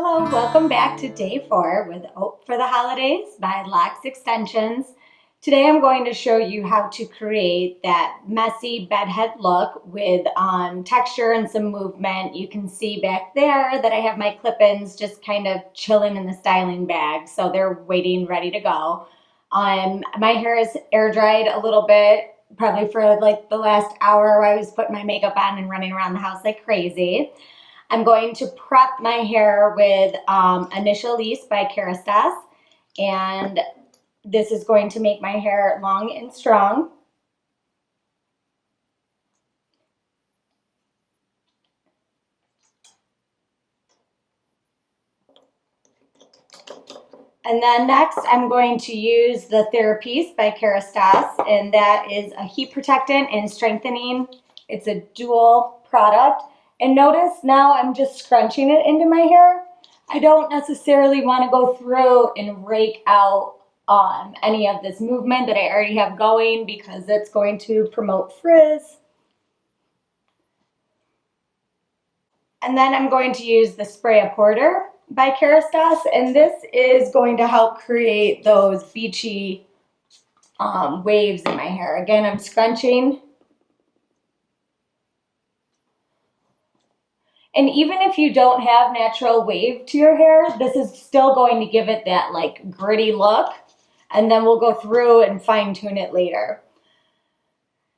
Hello, welcome back to day 4 with Haute for the Holidays by LOX Extensions. Today I'm going to show you how to create that messy bedhead look with texture and some movement. You can see back there that I have my clip-ins just kind of chilling in the styling bag, so they're waiting, ready to go. My hair is air dried a little bit, probably for like the last hour where I was putting my makeup on and running around the house like crazy. I'm going to prep my hair with Initial Lease by Kerastase, and this is going to make my hair long and strong. And then next, I'm going to use the Therapist by Kerastase, and that is a heat protectant and strengthening. It's a dual product. And notice now I'm just scrunching it into my hair. I don't necessarily want to go through and rake out any of this movement that I already have going because it's going to promote frizz. And then I'm going to use the Spray a Porter by Kerastase, and this is going to help create those beachy waves in my hair. Again, I'm scrunching. And even if you don't have natural wave to your hair, this is still going to give it that like gritty look. And then we'll go through and fine tune it later.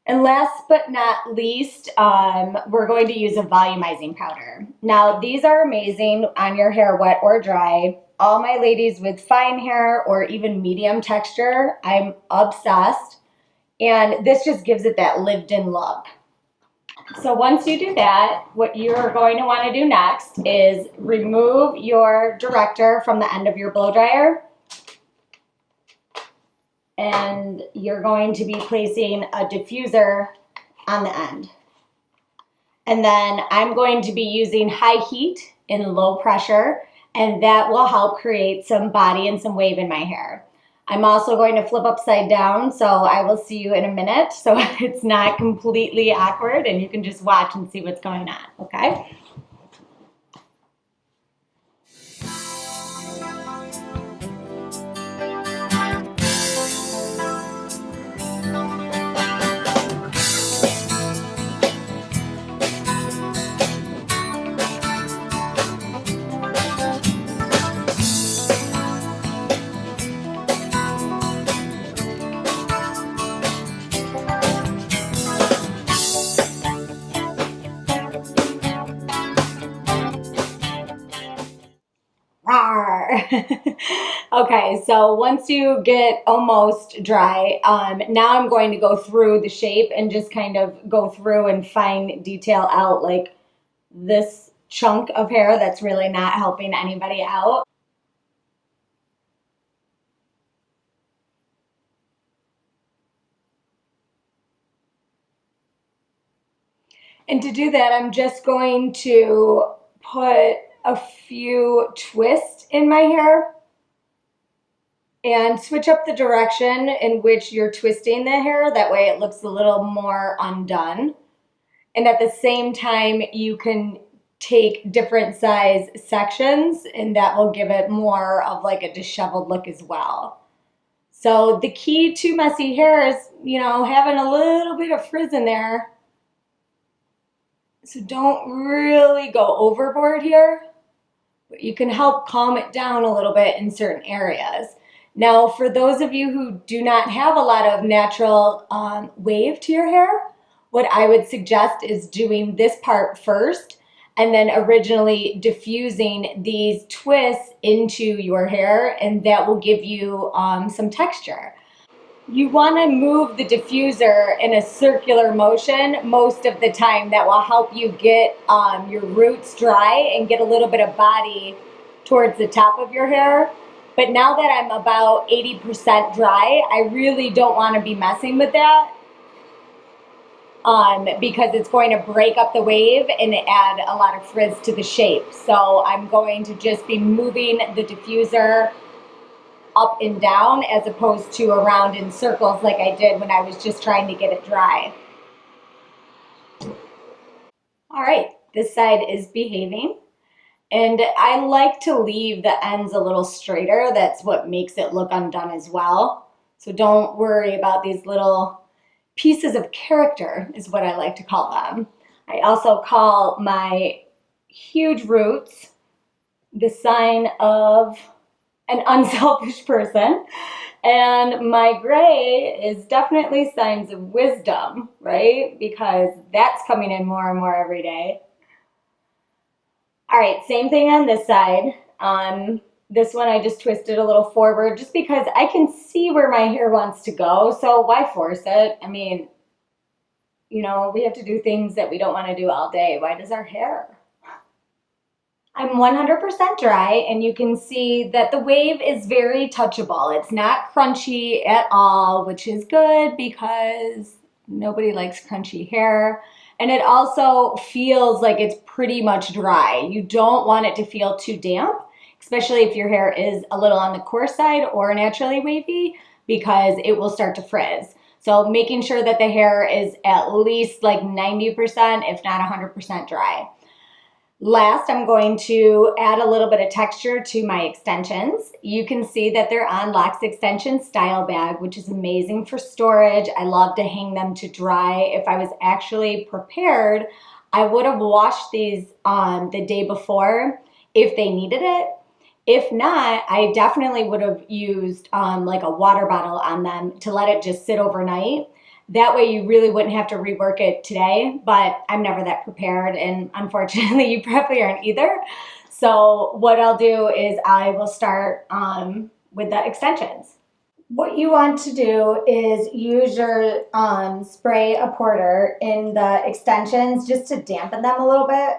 And last but not least, we're going to use a volumizing powder. Now, these are amazing on your hair, wet or dry. All my ladies with fine hair or even medium texture, I'm obsessed. And this just gives it that lived-in look. So once you do that, what you're going to want to do next is remove your director from the end of your blow dryer. And you're going to be placing a diffuser on the end. And then I'm going to be using high heat and low pressure, and that will help create some body and some wave in my hair. I'm also going to flip upside down, so I will see you in a minute, so it's not completely awkward and you can just watch and see what's going on, okay? Okay, so once you get almost dry, now I'm going to go through the shape and just kind of go through and fine detail out like this chunk of hair that's really not helping anybody out. And to do that, I'm just going to put a few twists in my hair and switch up the direction in which you're twisting the hair. That way it looks a little more undone. And at the same time, you can take different size sections and that will give it more of like a disheveled look as well. So the key to messy hair is, having a little bit of frizz in there. So don't really go overboard here, but you can help calm it down a little bit in certain areas. Now, for those of you who do not have a lot of natural wave to your hair, what I would suggest is doing this part first and then originally diffusing these twists into your hair, and that will give you some texture. You want to move the diffuser in a circular motion most of the time. That will help you get your roots dry and get a little bit of body towards the top of your hair. But now that I'm about 80% dry, I really don't want to be messing with that because it's going to break up the wave and add a lot of frizz to the shape. So I'm going to just be moving the diffuser up and down as opposed to around in circles like I did when I was just trying to get it dry. All right, this side is behaving. And I like to leave the ends a little straighter. That's what makes it look undone as well. So don't worry about these little pieces of character, is what I like to call them. I also call my huge roots the sign of an unselfish person. And my gray is definitely signs of wisdom, right? Because that's coming in more and more every day. All right, same thing on this side. This one I just twisted a little forward just because I can see where my hair wants to go. So why force it? I mean, you know, we have to do things that we don't want to do all day. Why does our hair? I'm 100% dry, and you can see that the wave is very touchable. It's not crunchy at all, which is good because nobody likes crunchy hair. And it also feels like it's pretty much dry. You don't want it to feel too damp, especially if your hair is a little on the coarse side or naturally wavy, because it will start to frizz. So making sure that the hair is at least like 90%, if not 100% dry. Last, I'm going to add a little bit of texture to my extensions. You can see that they're on LOX Extension Style Bag, which is amazing for storage. I love to hang them to dry. If I was actually prepared, I would have washed these the day before if they needed it. If not, I definitely would have used like a water bottle on them to let it just sit overnight. That way you really wouldn't have to rework it today, but I'm never that prepared, and unfortunately you probably aren't either. So what I'll do is I will start with the extensions. What you want to do is use your spray apporter in the extensions just to dampen them a little bit.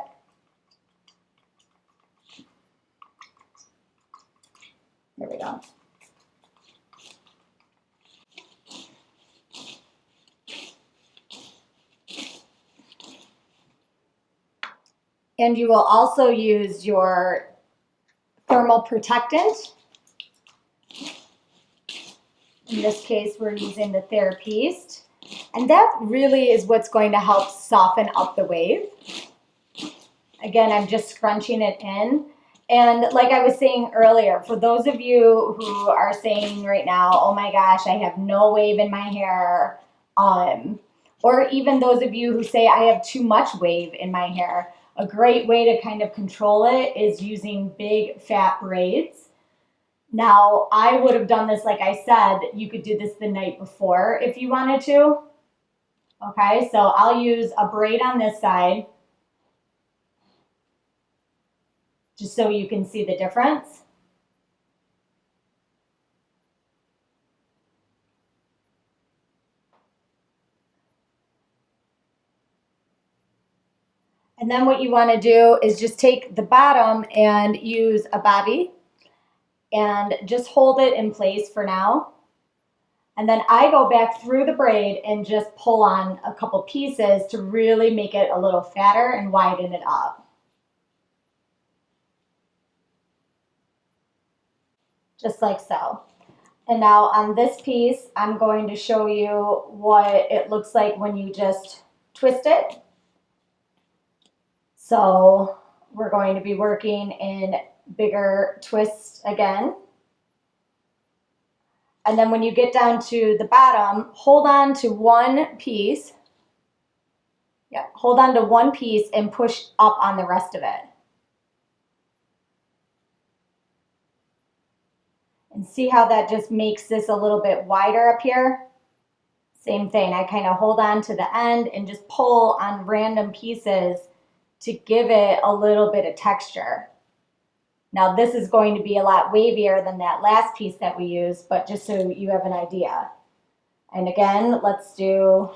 There we go. And you will also use your thermal protectant. In this case, we're using the Therapiste. And that really is what's going to help soften up the wave. Again, I'm just scrunching it in. And like I was saying earlier, for those of you who are saying right now, oh my gosh, I have no wave in my hair, or even those of you who say I have too much wave in my hair, a great way to kind of control it is using big fat braids. Now, I would have done this, like I said, you could do this the night before if you wanted to. Okay, so I'll use a braid on this side, just so you can see the difference. And then what you want to do is just take the bottom and use a bobby and just hold it in place for now. And then I go back through the braid and just pull on a couple pieces to really make it a little fatter and widen it up. Just like so. And now on this piece, I'm going to show you what it looks like when you just twist it. So we're going to be working in bigger twists again. And then when you get down to the bottom, hold on to one piece. Yeah, hold on to one piece and push up on the rest of it. And see how that just makes this a little bit wider up here? Same thing, I kind of hold on to the end and just pull on random pieces to give it a little bit of texture. Now this is going to be a lot wavier than that last piece that we used, but just so you have an idea. And again, let's do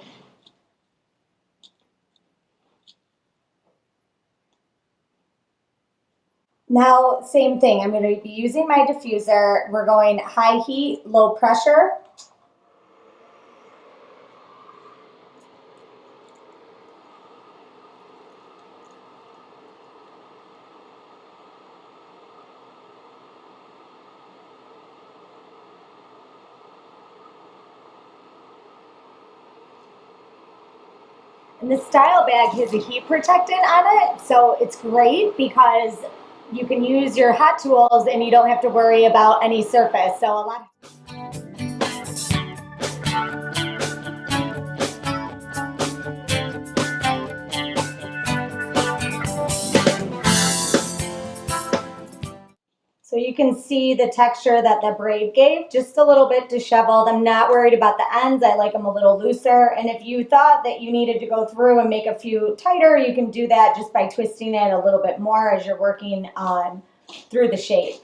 now, same thing. I'm going to be using my diffuser. We're going high heat, low pressure. And the style bag has a heat protectant on it, so it's great because you can use your hot tools and you don't have to worry about any surface. So a lot. So you can see the texture that the braid gave, just a little bit disheveled. I'm not worried about the ends. I like them a little looser. And if you thought that you needed to go through and make a few tighter, you can do that just by twisting it a little bit more as you're working through the shape.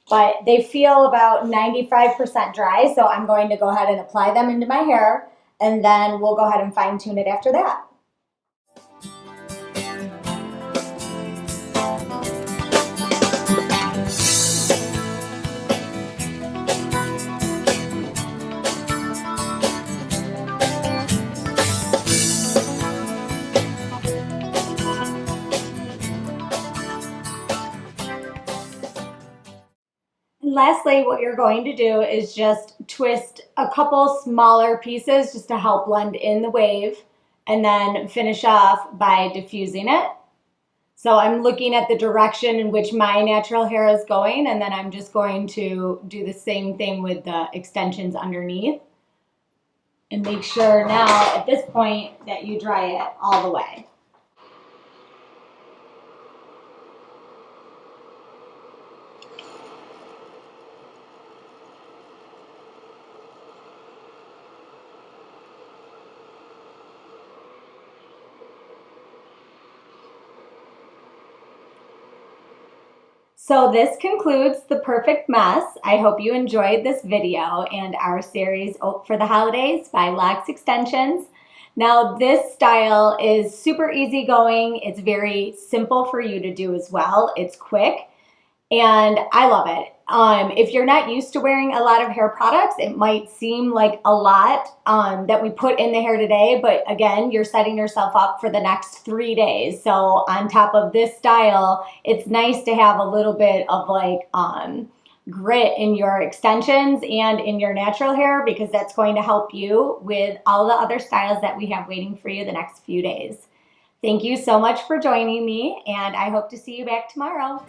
But they feel about 95% dry, so I'm going to go ahead and apply them into my hair, and then we'll go ahead and fine tune it after that. Lastly, what you're going to do is just twist a couple smaller pieces just to help blend in the wave, and then finish off by diffusing it. So I'm looking at the direction in which my natural hair is going, and then I'm just going to do the same thing with the extensions underneath. And make sure now at this point that you dry it all the way. So this concludes The Perfect Mess. I hope you enjoyed this video and our series for the holidays by LOX Extensions. Now this style is super easygoing. It's very simple for you to do as well. It's quick and I love it. If you're not used to wearing a lot of hair products, it might seem like a lot that we put in the hair today, but again, you're setting yourself up for the next 3 days. So on top of this style, it's nice to have a little bit of like grit in your extensions and in your natural hair, because that's going to help you with all the other styles that we have waiting for you the next few days. Thank you so much for joining me, and I hope to see you back tomorrow.